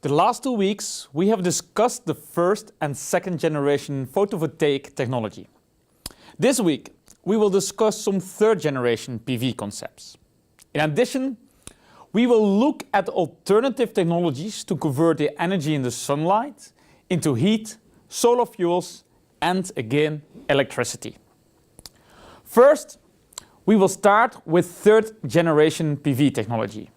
The last 2 weeks we have discussed the first and second generation photovoltaic technology. This week we will discuss some third generation PV concepts. In addition, we will look at alternative technologies to convert the energy in the sunlight into heat, solar fuels and again electricity. First, we will start with third generation PV technology.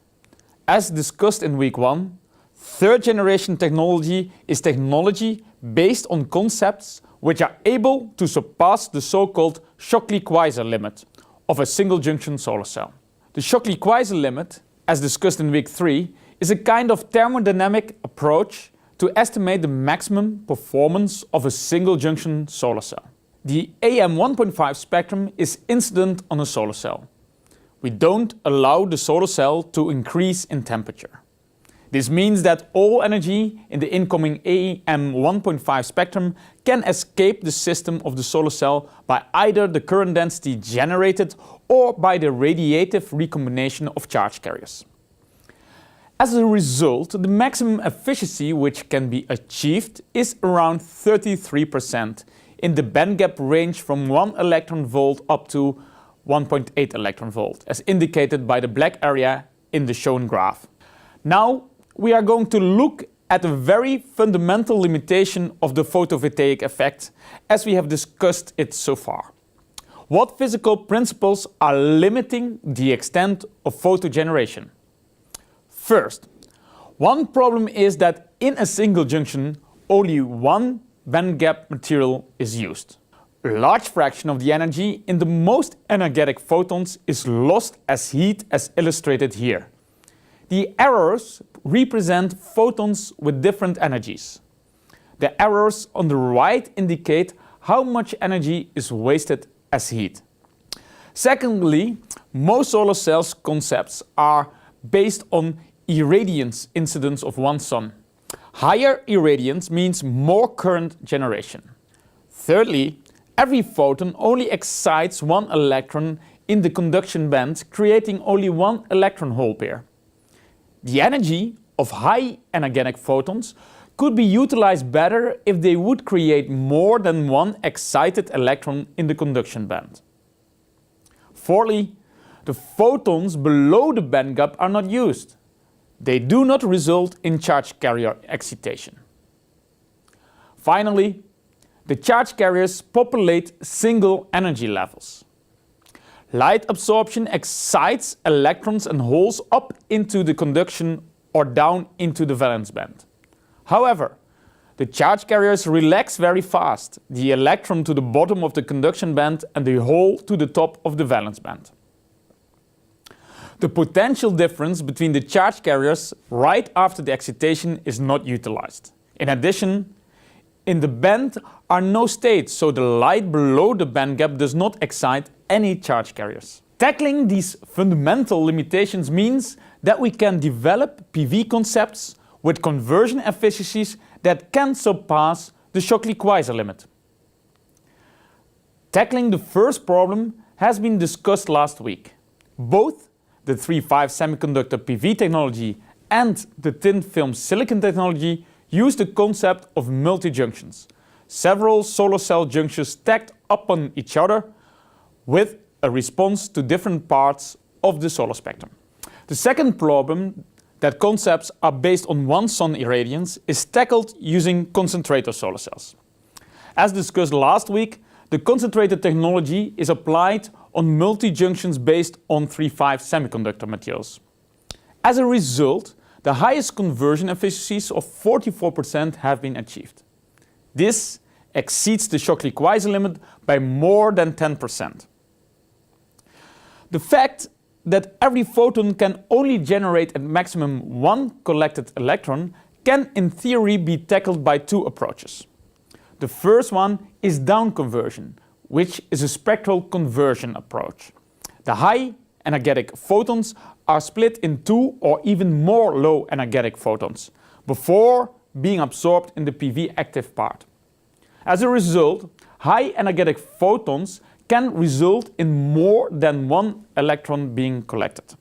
As discussed in week 1, third generation technology is technology based on concepts which are able to surpass the so-called Shockley-Queisser limit of a single junction solar cell. The Shockley-Queisser limit, as discussed in week 3, is a kind of thermodynamic approach to estimate the maximum performance of a single junction solar cell. The AM 1.5 spectrum is incident on a solar cell. We don't allow the solar cell to increase in temperature. This means that all energy in the incoming AM 1.5 spectrum can escape the system of the solar cell by either the current density generated or by the radiative recombination of charge carriers. As a result, the maximum efficiency which can be achieved is around 33% in the bandgap range from 1 electron volt up to 1.8 electron volt, as indicated by the black area in the shown graph. Now we are going to look at a very fundamental limitation of the photovoltaic effect as we have discussed it so far. What physical principles are limiting the extent of photogeneration? First, one problem is that in a single junction only one bandgap material is used. A large fraction of the energy in the most energetic photons is lost as heat, as illustrated here. The arrows represent photons with different energies. The arrows on the right indicate how much energy is wasted as heat. Secondly, most solar cells concepts are based on irradiance incidence of one sun. Higher irradiance means more current generation. Thirdly, every photon only excites one electron in the conduction band, creating only one electron hole pair. The energy of high energetic photons could be utilized better if they would create more than one excited electron in the conduction band. Fourthly, the photons below the bandgap are not used. They do not result in charge carrier excitation. Finally, the charge carriers populate single energy levels. Light absorption excites electrons and holes up into the conduction or down into the valence band. However, the charge carriers relax very fast, the electron to the bottom of the conduction band and the hole to the top of the valence band. The potential difference between the charge carriers right after the excitation is not utilized. In addition, in the band are no states, so the light below the bandgap does not excite any charge carriers. Tackling these fundamental limitations means that we can develop PV concepts with conversion efficiencies that can surpass the Shockley-Queisser limit. Tackling the first problem has been discussed last week. Both the 3-5 semiconductor PV technology and the thin film silicon technology use the concept of multijunctions, several solar cell junctions stacked upon each other with a response to different parts of the solar spectrum. The second problem, that concepts are based on one sun irradiance, is tackled using concentrator solar cells. As discussed last week, the concentrator technology is applied on multi-junctions based on 3-5 semiconductor materials. As a result, the highest conversion efficiencies of 44% have been achieved. This exceeds the Shockley-Queisser limit by more than 10%. The fact that every photon can only generate at maximum one collected electron can in theory be tackled by two approaches. The first one is down conversion, which is a spectral conversion approach. The high energetic photons are split in two or even more low energetic photons before being absorbed in the PV active part. As a result, high energetic photons can result in more than one electron being collected.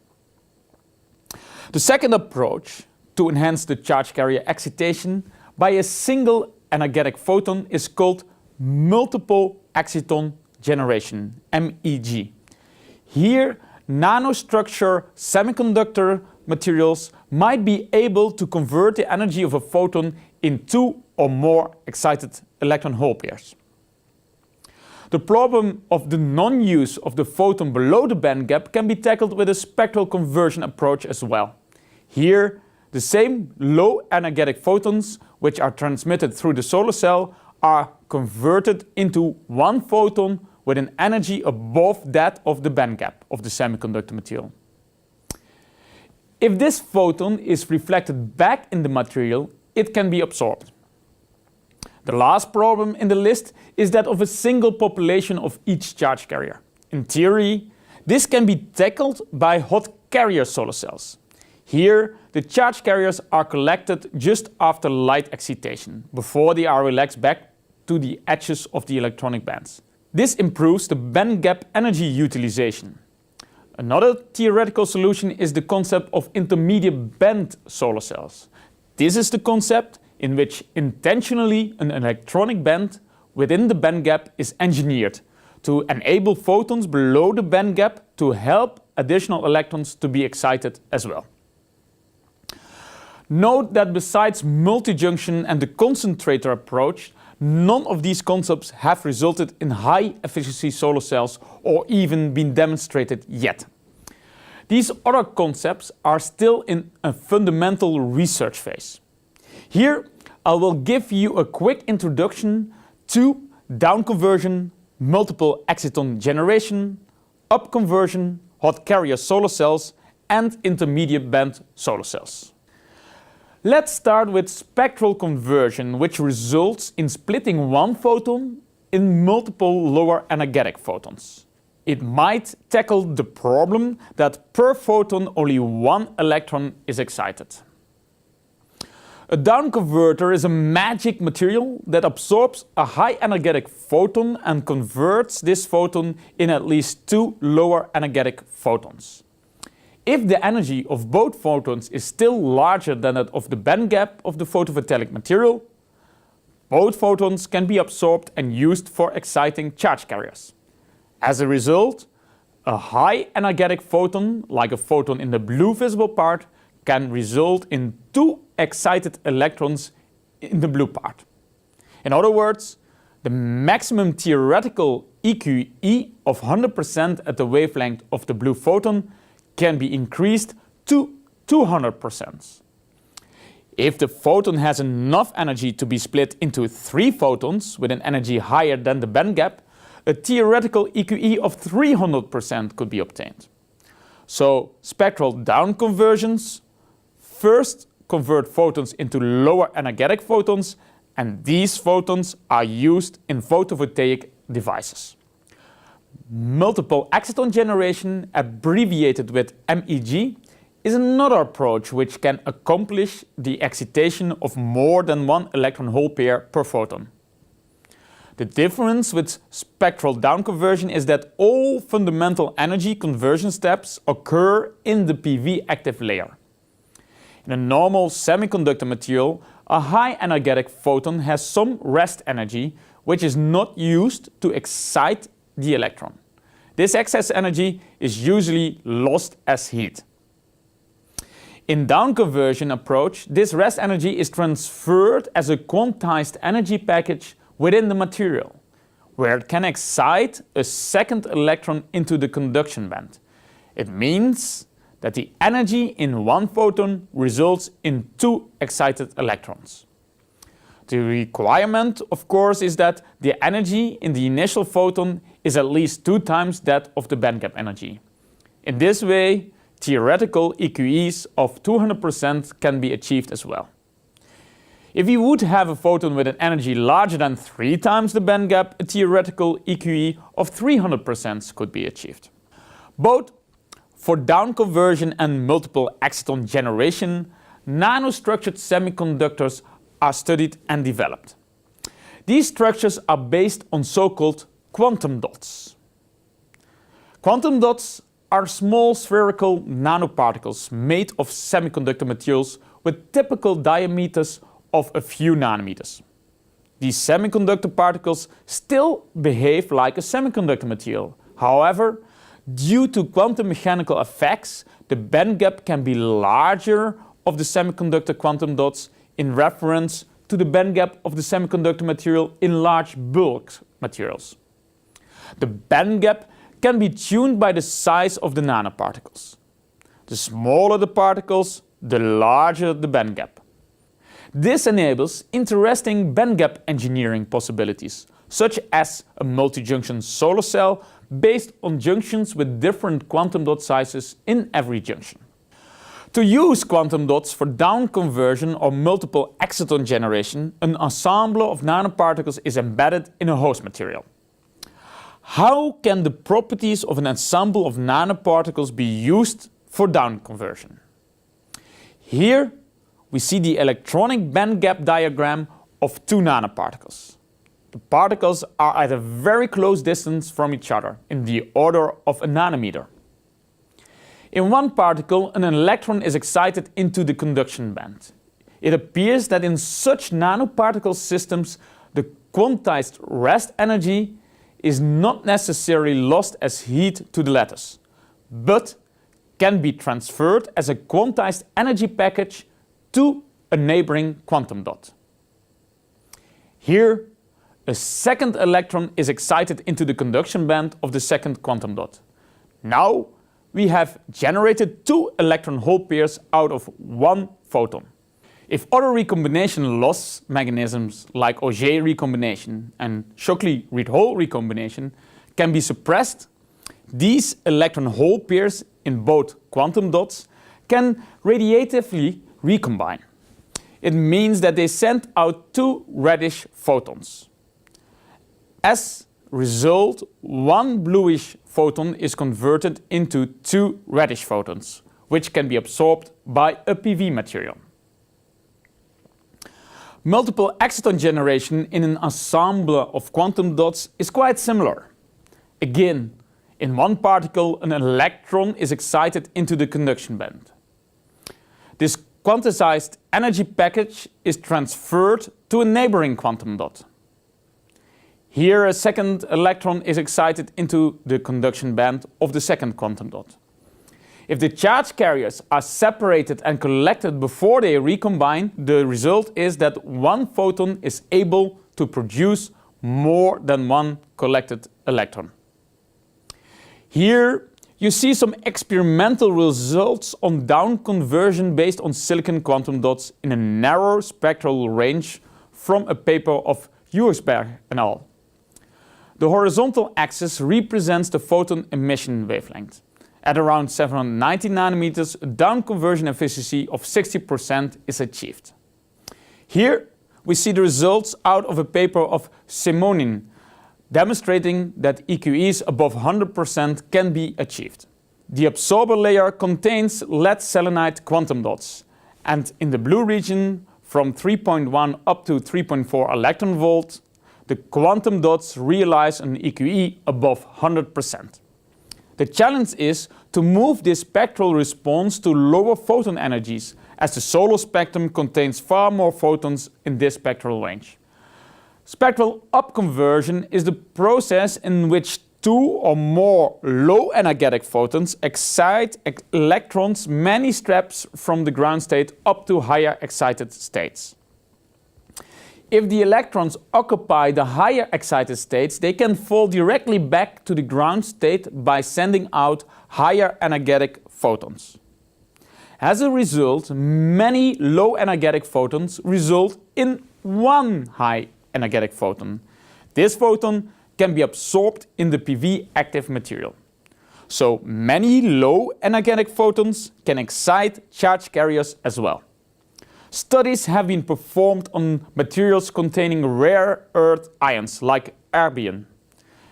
The second approach to enhance the charge carrier excitation by a single energetic photon is called multiple exciton generation, MEG. Here, nanostructure semiconductor materials might be able to convert the energy of a photon in 2 or more excited electron hole pairs. The problem of the non-use of the photon below the band gap can be tackled with a spectral conversion approach as well. Here, the same low energetic photons, which are transmitted through the solar cell, are converted into one photon with an energy above that of the band gap of the semiconductor material. If this photon is reflected back in the material, it can be absorbed. The last problem in the list is that of a single population of each charge carrier. In theory, this can be tackled by hot carrier solar cells. Here, the charge carriers are collected just after light excitation, before they are relaxed back to the edges of the electronic bands. This improves the band gap energy utilization. Another theoretical solution is the concept of intermediate band solar cells. This is the concept in which intentionally an electronic band within the band gap is engineered to enable photons below the band gap to help additional electrons to be excited as well. Note that besides multijunction and the concentrator approach, none of these concepts have resulted in high-efficiency solar cells or even been demonstrated yet. These other concepts are still in a fundamental research phase. Here, I will give you a quick introduction to down conversion, multiple exciton generation, up conversion, hot carrier solar cells, and intermediate band solar cells. Let's start with spectral conversion, which results in splitting one photon in multiple lower energetic photons. It might tackle the problem that per photon only one electron is excited. A down converter is a magic material that absorbs a high energetic photon and converts this photon in at least 2 lower energetic photons. If the energy of both photons is still larger than that of the band gap of the photovoltaic material, both photons can be absorbed and used for exciting charge carriers. As a result, a high energetic photon, like a photon in the blue visible part, can result in 2 excited electrons in the blue part. In other words, the maximum theoretical EQE of 100% at the wavelength of the blue photon can be increased to 200%. If the photon has enough energy to be split into 3 photons with an energy higher than the band gap, a theoretical EQE of 300% could be obtained. So spectral down conversions first convert photons into lower energetic photons, and these photons are used in photovoltaic devices. Multiple exciton generation, abbreviated with MEG, is another approach which can accomplish the excitation of more than one electron hole pair per photon. The difference with spectral down conversion is that all fundamental energy conversion steps occur in the PV active layer. In a normal semiconductor material, a high energetic photon has some rest energy which is not used to excite the electron. This excess energy is usually lost as heat. In down conversion approach, this rest energy is transferred as a quantized energy package within the material, where it can excite a second electron into the conduction band. It means that the energy in one photon results in 2 excited electrons. The requirement, of course, is that the energy in the initial photon is at least 2 times that of the band gap energy. In this way, theoretical EQEs of 200% can be achieved as well. If you would have a photon with an energy larger than 3 times the band gap, a theoretical EQE of 300% could be achieved. Both for down conversion and multiple exciton generation, nanostructured semiconductors are studied and developed. These structures are based on so-called quantum dots. Quantum dots are small spherical nanoparticles made of semiconductor materials with typical diameters of a few nanometers. These semiconductor particles still behave like a semiconductor material. However, due to quantum mechanical effects, the band gap can be larger of the semiconductor quantum dots in reference to the band gap of the semiconductor material in large bulk materials. The band gap can be tuned by the size of the nanoparticles. The smaller the particles, the larger the band gap. This enables interesting band gap engineering possibilities, such as a multi-junction solar cell based on junctions with different quantum dot sizes in every junction. To use quantum dots for down conversion or multiple exciton generation, an ensemble of nanoparticles is embedded in a host material. How can the properties of an ensemble of nanoparticles be used for down conversion? Here we see the electronic band gap diagram of two nanoparticles. The particles are at a very close distance from each other, in the order of a nanometer. In one particle, an electron is excited into the conduction band. It appears that in such nanoparticle systems, the quantized rest energy is not necessarily lost as heat to the lattice, but can be transferred as a quantized energy package to a neighboring quantum dot. Here, a second electron is excited into the conduction band of the second quantum dot. Now we have generated two electron hole pairs out of one photon. If other recombination loss mechanisms like Auger recombination and Shockley-Queisser recombination can be suppressed, these electron hole pairs in both quantum dots can radiatively recombine. It means that they send out two reddish photons. As a result, one bluish photon is converted into two reddish photons, which can be absorbed by a PV material. Multiple exciton generation in an ensemble of quantum dots is quite similar. Again, in one particle, an electron is excited into the conduction band. This quantized energy package is transferred to a neighboring quantum dot. Here, a second electron is excited into the conduction band of the second quantum dot. If the charge carriers are separated and collected before they recombine, the result is that one photon is able to produce more than one collected electron. Here you see some experimental results on down conversion based on silicon quantum dots in a narrow spectral range from a paper of Ursberg et al. The horizontal axis represents the photon emission wavelength. At around 790 nanometers, a down conversion efficiency of 60% is achieved. Here we see the results out of a paper of Simonin, demonstrating that EQEs above 100% can be achieved. The absorber layer contains lead selenide quantum dots, and in the blue region from 3.1 up to 3.4 electron volt, the quantum dots realize an EQE above 100%. The challenge is to move this spectral response to lower photon energies, as the solar spectrum contains far more photons in this spectral range. Spectral upconversion is the process in which two or more low energetic photons excite electrons many steps from the ground state up to higher excited states. If the electrons occupy the higher excited states, they can fall directly back to the ground state by sending out higher energetic photons. As a result, many low energetic photons result in one high energetic photon. This photon can be absorbed in the PV active material. So many low energetic photons can excite charge carriers as well. Studies have been performed on materials containing rare earth ions like erbium.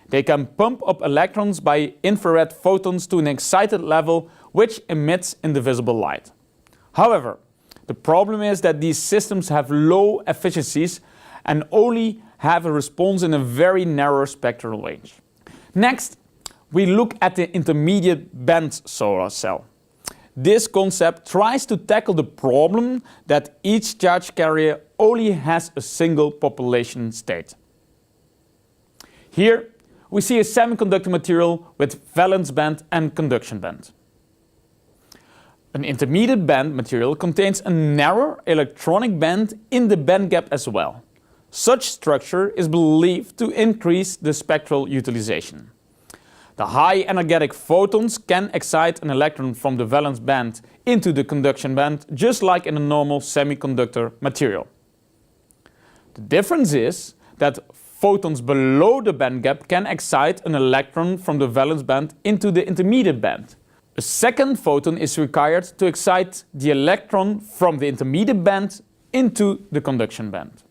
They can pump up electrons by infrared photons to an excited level which emits invisible light. However, the problem is that these systems have low efficiencies and only have a response in a very narrow spectral range. Next, we look at the intermediate band solar cell. this concept tries to tackle the problem that each charge carrier only has a single population state. Here we see a semiconductor material with valence band and conduction band. An intermediate band material contains a narrow electronic band in the band gap as well. Such structure is believed to increase the spectral utilization. The high energetic photons can excite an electron from the valence band into the conduction band, just like in a normal semiconductor material. The difference is that photons below the band gap can excite an electron from the valence band into the intermediate band. A second photon is required to excite the electron from the intermediate band into the conduction band.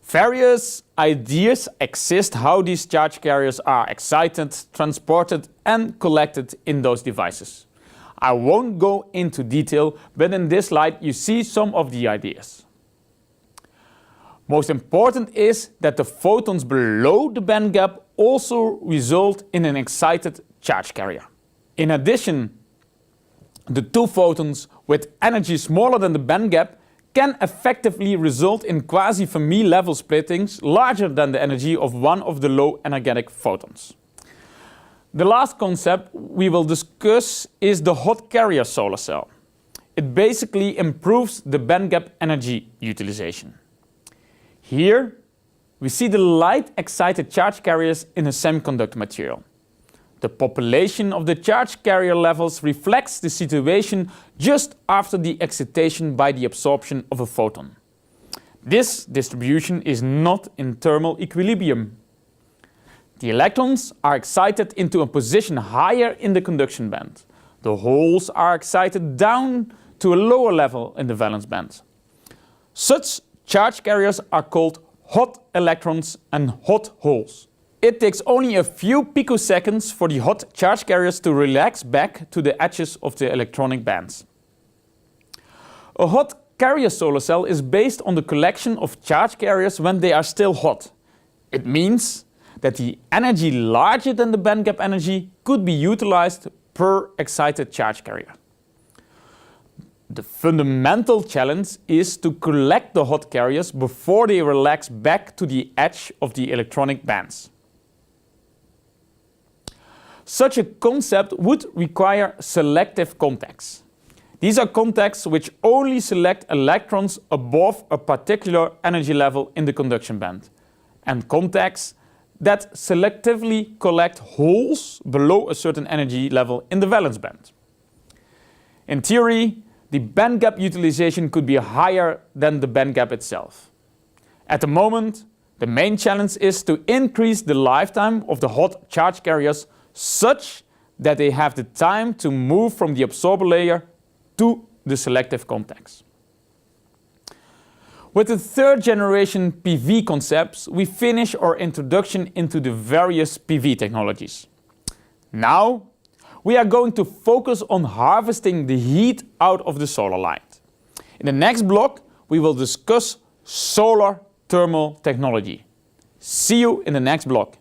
Various ideas exist how these charge carriers are excited, transported and collected in those devices. I won't go into detail, but in this slide you see some of the ideas. Most important is that the photons below the band gap also result in an excited charge carrier. In addition, the two photons with energy smaller than the band gap can effectively result in quasi-Fermi level splittings larger than the energy of one of the low energetic photons. The last concept we will discuss is the hot carrier solar cell. It basically improves the band gap energy utilization. Here we see the light excited charge carriers in a semiconductor material. The population of the charge carrier levels reflects the situation just after the excitation by the absorption of a photon. This distribution is not in thermal equilibrium. The electrons are excited into a position higher in the conduction band. The holes are excited down to a lower level in the valence band. Such charge carriers are called hot electrons and hot holes. It takes only a few picoseconds for the hot charge carriers to relax back to the edges of the electronic bands. A hot carrier solar cell is based on the collection of charge carriers when they are still hot. It means that the energy larger than the band gap energy could be utilized per excited charge carrier. The fundamental challenge is to collect the hot carriers before they relax back to the edge of the electronic bands. Such a concept would require selective contacts. These are contacts which only select electrons above a particular energy level in the conduction band, and contacts that selectively collect holes below a certain energy level in the valence band. In theory, the band gap utilization could be higher than the band gap itself. At the moment, the main challenge is to increase the lifetime of the hot charge carriers such that they have the time to move from the absorber layer to the selective contacts. With the third generation PV concepts, we finish our introduction into the various PV technologies. Now, we are going to focus on harvesting the heat out of the solar light. In the next block, we will discuss solar thermal technology. See you in the next block.